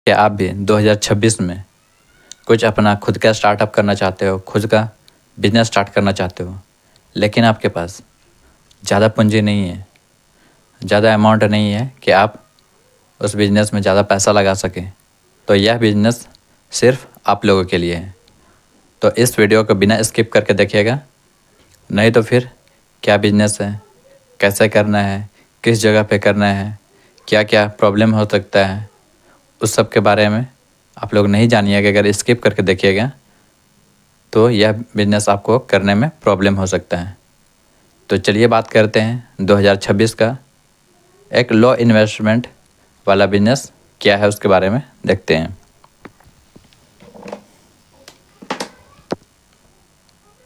क्या आप भी 2026 में कुछ अपना खुद का स्टार्टअप करना चाहते हो, खुद का बिजनेस स्टार्ट करना चाहते हो, लेकिन आपके पास ज़्यादा पूंजी नहीं है, ज़्यादा अमाउंट नहीं है कि आप उस बिज़नेस में ज़्यादा पैसा लगा सकें, तो यह बिज़नेस सिर्फ आप लोगों के लिए है। तो इस वीडियो को बिना स्किप करके देखिएगा, नहीं तो फिर क्या बिज़नेस है, कैसे करना है, किस जगह पे करना है, क्या क्या प्रॉब्लम हो सकता है, उस सब के बारे में आप लोग नहीं जानिएगा। अगर स्किप करके देखिएगा तो यह बिज़नेस आपको करने में प्रॉब्लम हो सकता है। तो चलिए बात करते हैं 2026 का एक लो इन्वेस्टमेंट वाला बिज़नेस क्या है, उसके बारे में देखते हैं।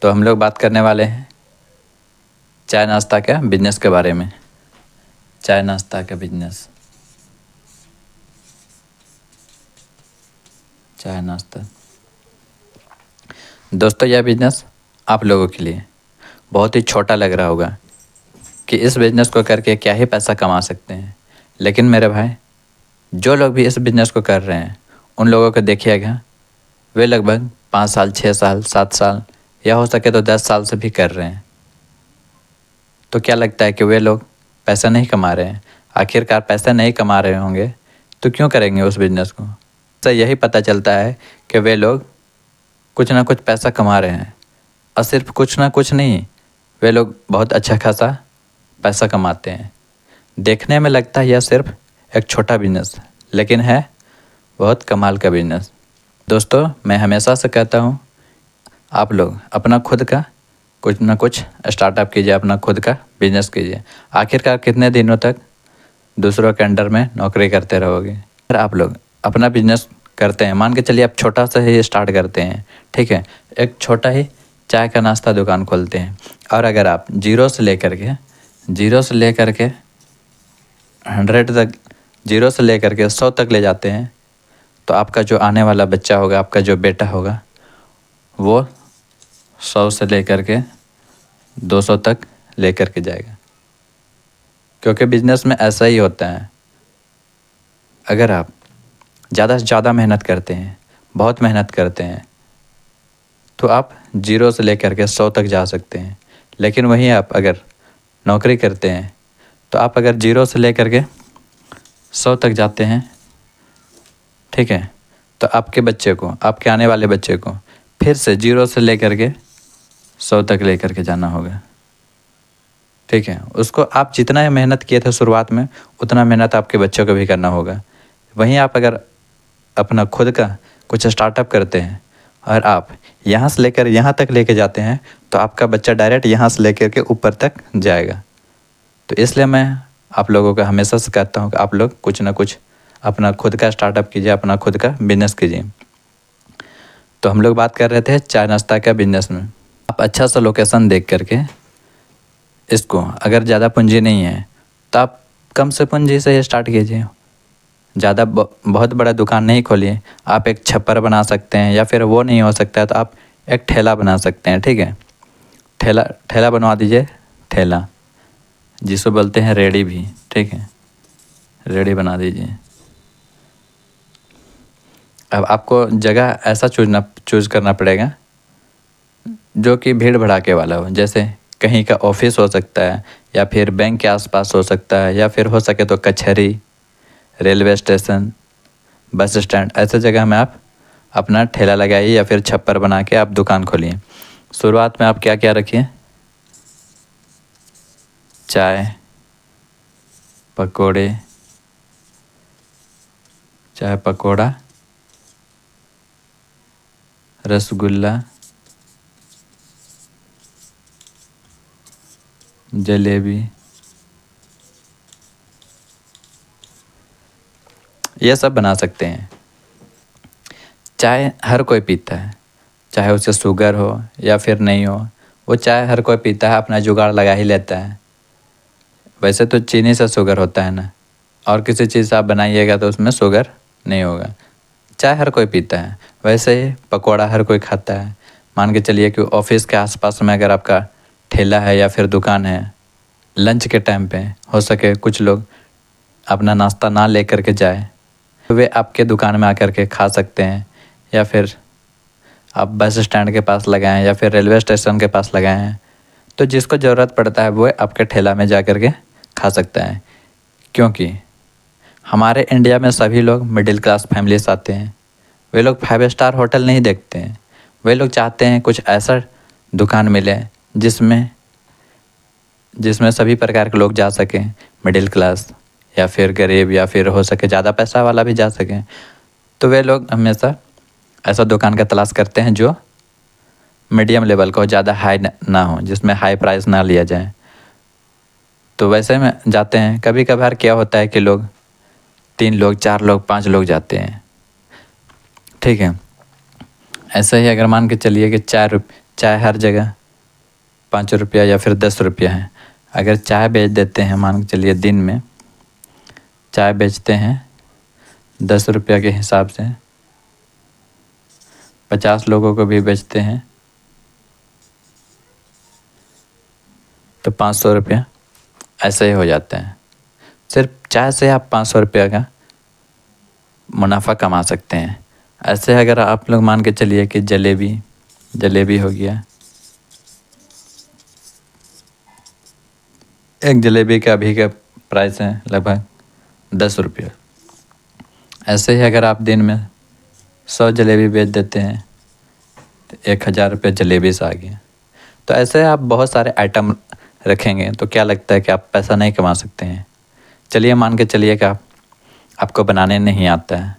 तो हम लोग बात करने वाले हैं चाय नाश्ता का बिज़नेस के बारे में। चाय नाश्ता का बिज़नेस, चाय नाश्ता। दोस्तों, यह बिज़नेस आप लोगों के लिए बहुत ही छोटा लग रहा होगा कि इस बिज़नेस को करके क्या ही पैसा कमा सकते हैं, लेकिन मेरे भाई, जो लोग भी इस बिज़नेस को कर रहे हैं उन लोगों को देखिएगा, वे लगभग 5 साल, 6 साल, 7 साल या हो सके तो 10 साल से भी कर रहे हैं। तो क्या लगता है कि वे लोग पैसा नहीं कमा रहे हैं? आखिरकार पैसा नहीं कमा रहे होंगे तो क्यों करेंगे उस बिज़नेस को? तो यही पता चलता है कि वे लोग कुछ ना कुछ पैसा कमा रहे हैं, और सिर्फ कुछ ना कुछ नहीं, वे लोग बहुत अच्छा खासा पैसा कमाते हैं। देखने में लगता है यह सिर्फ एक छोटा बिज़नेस, लेकिन है बहुत कमाल का बिज़नेस। दोस्तों, मैं हमेशा से कहता हूँ, आप लोग अपना खुद का कुछ ना कुछ स्टार्टअप कीजिए, अपना खुद का बिज़नेस कीजिए। आखिरकार कितने दिनों तक दूसरों के अंडर में नौकरी करते रहोगे? अगर आप लोग अपना बिज़नेस करते हैं, मान के चलिए आप छोटा सा ही स्टार्ट करते हैं, ठीक है, एक छोटा ही चाय का नाश्ता दुकान खोलते हैं, और अगर आप जीरो से लेकर के 100 तक, 0 से लेकर के 100 तक ले जाते हैं, तो आपका जो आने वाला बच्चा होगा, आपका जो बेटा होगा, वो 100 से लेकर के 200 तक लेकर के जाएगा। क्योंकि बिज़नेस में ऐसा ही होता है, अगर आप ज़्यादा से ज़्यादा मेहनत करते हैं, बहुत मेहनत करते हैं, तो आप 0 से लेकर के 100 तक जा सकते हैं। लेकिन वहीं आप अगर नौकरी करते हैं, तो आप अगर 0 से लेकर के 100 तक जाते हैं, ठीक है, तो आपके बच्चे को, आपके आने वाले बच्चे को फिर से 0 से लेकर के 100 तक लेकर के जाना होगा, ठीक है। उसको आप जितना मेहनत किए थे शुरुआत में, उतना मेहनत आपके बच्चों को भी करना होगा। वहीं आप अगर अपना खुद का कुछ स्टार्टअप करते हैं और आप यहाँ से लेकर यहाँ तक लेके जाते हैं, तो आपका बच्चा डायरेक्ट यहाँ से लेकर के ऊपर तक जाएगा। तो इसलिए मैं आप लोगों को हमेशा से कहता हूँ कि आप लोग कुछ ना कुछ अपना खुद का स्टार्टअप कीजिए, अपना खुद का बिज़नेस कीजिए। तो हम लोग बात कर रहे थे चाय नाश्ता का बिज़नेस में। आप अच्छा सा लोकेशन देख करके इसको, अगर ज़्यादा पूंजी नहीं है तो आप कम से पूंजी से ही स्टार्ट कीजिए। ज़्यादा बहुत बड़ा दुकान नहीं खोलिए। आप एक छप्पर बना सकते हैं, या फिर वो नहीं हो सकता है तो आप एक ठेला बना सकते हैं, ठीक है। ठेला बनवा दीजिए, ठेला जिसको बोलते हैं रेडी भी, ठीक है, रेडी बना दीजिए। अब आपको जगह ऐसा चूज़ करना पड़ेगा जो कि भीड़ भड़ाके वाला हो, जैसे कहीं का ऑफिस हो सकता है, या फिर बैंक के आसपास हो सकता है, या फिर हो सके तो कचहरी, रेलवे स्टेशन, बस स्टैंड, ऐसे जगह में आप अपना ठेला लगाइए या फिर छप्पर बना के आप दुकान खोलिए। शुरुआत में आप क्या क्या रखिए? चाय पकौड़े, चाय पकौड़ा, रसगुल्ला, जलेबी, ये सब बना सकते हैं। चाय हर कोई पीता है, चाहे उसे शुगर हो या फिर नहीं हो, वो चाय हर कोई पीता है, अपना जुगाड़ लगा ही लेता है। वैसे तो चीनी से शुगर होता है ना, और किसी चीज़ से आप बनाइएगा तो उसमें शुगर नहीं होगा। चाय हर कोई पीता है, वैसे ही पकौड़ा हर कोई खाता है। मान के चलिए कि ऑफिस के आसपास में अगर आपका ठेला है या फिर दुकान है, लंच के टाइम पे हो सके कुछ लोग अपना नाश्ता ना ले कर के जाए, तो वे आपके दुकान में आकर के खा सकते हैं, या फिर आप बस स्टैंड के पास लगाएं या फिर रेलवे स्टेशन के पास लगाएं हैं, तो जिसको ज़रूरत पड़ता है वो आपके ठेला में जा कर के खा सकता है। क्योंकि हमारे इंडिया में सभी लोग मिडिल क्लास फैमिली से आते हैं, वे लोग 5 स्टार होटल नहीं देखते हैं, वे लोग चाहते हैं कुछ ऐसा दुकान मिले जिसमें सभी प्रकार के लोग जा सकें, मिडिल क्लास या फिर गरीब या फिर हो सके ज़्यादा पैसा वाला भी जा सकें। तो वे लोग हमेशा ऐसा दुकान का तलाश करते हैं जो मीडियम लेवल का हो, ज़्यादा हाई ना हो, जिसमें हाई प्राइस ना लिया जाए। तो वैसे में जाते हैं। कभी कभार क्या होता है कि लोग 3 लोग 4 लोग 5 लोग जाते हैं, ठीक है। ऐसे ही अगर मान के चलिए कि चाय हर जगह 5 रुपया या फिर 10 रुपया है, अगर चाय बेच देते हैं, मान के चलिए दिन में चाय बेचते हैं 10 रुपया के हिसाब से, 50 लोगों को भी बेचते हैं तो 500 रुपया ऐसे ही हो जाता है। सिर्फ चाय से आप 500 रुपया का मुनाफा कमा सकते हैं। ऐसे अगर आप लोग मान के चलिए कि जलेबी हो गया, एक जलेबी का अभी का प्राइस है लगभग 10 रुपया। ऐसे ही अगर आप दिन में 100 जलेबी बेच देते हैं तो 1000 रुपये जलेबी से आ गया। तो ऐसे आप बहुत सारे आइटम रखेंगे तो क्या लगता है कि आप पैसा नहीं कमा सकते हैं। चलिए मान के चलिए कि आपको बनाने नहीं आता है,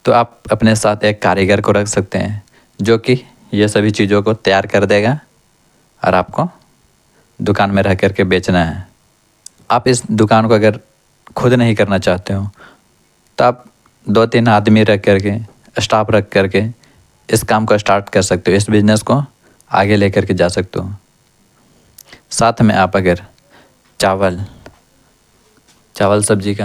तो आप अपने साथ एक कारीगर को रख सकते हैं जो कि ये सभी चीज़ों को तैयार कर देगा और आपको दुकान में रह कर के बेचना है। आप इस दुकान को अगर खुद नहीं करना चाहते हो तो आप 2-3 आदमी रख कर के, स्टाफ रख कर के इस काम को स्टार्ट कर सकते हो, इस बिज़नेस को आगे लेकर के जा सकते हो। साथ में आप अगर चावल सब्जी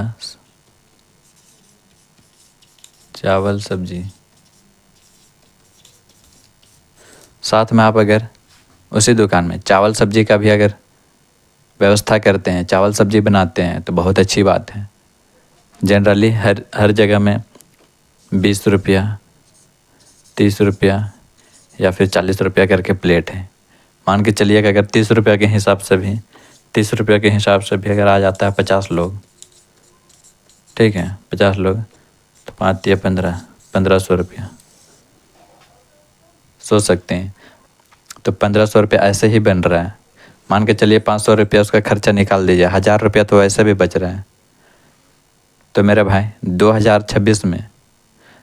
साथ में आप अगर उसी दुकान में चावल सब्जी का भी अगर व्यवस्था करते हैं, चावल सब्जी बनाते हैं तो बहुत अच्छी बात है। जनरली हर जगह में 20 रुपया, 30 रुपया या फिर 40 रुपया करके प्लेट है। मान के चलिए कि अगर 30 रुपया के हिसाब से भी अगर आ जाता है 50 लोग, ठीक है, 50 लोग तो 5 या 1500 रुपया सोच सकते हैं। तो 1500 रुपया ऐसे ही बन रहा है। मान के चलिए 500 रुपया उसका खर्चा निकाल दीजिए, 1000 रुपया तो वैसे भी बच रहा है। तो मेरे भाई 2026 में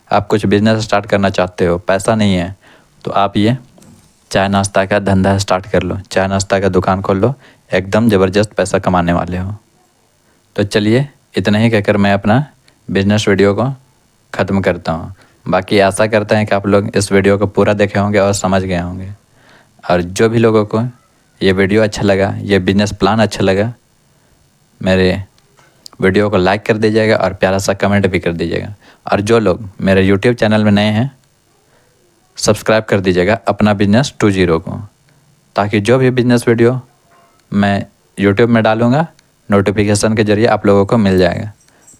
आप कुछ बिजनेस स्टार्ट करना चाहते हो, पैसा नहीं है, तो आप ये चाय नाश्ता का धंधा स्टार्ट कर लो, चाय नाश्ता का दुकान खोल लो, एकदम ज़बरदस्त पैसा कमाने वाले हो। तो चलिए इतना ही कहकर मैं अपना बिजनेस वीडियो को ख़त्म करता हूँ। बाकी आशा करता है कि आप लोग इस वीडियो को पूरा देखे होंगे और समझ गए होंगे। और जो भी लोगों को ये वीडियो अच्छा लगा, ये बिजनेस प्लान अच्छा लगा, मेरे वीडियो को लाइक कर दीजिएगा और प्यारा सा कमेंट भी कर दीजिएगा। और जो लोग मेरे यूट्यूब चैनल में नए हैं, सब्सक्राइब कर दीजिएगा अपना बिजनेस 20 को, ताकि जो भी बिजनेस वीडियो मैं यूट्यूब में डालूँगा नोटिफिकेशन के ज़रिए आप लोगों को मिल जाएगा।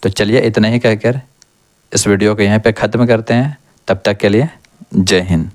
तो चलिए इतना ही कहकर इस वीडियो को यहीं पे ख़त्म करते हैं। तब तक के लिए जय हिंद।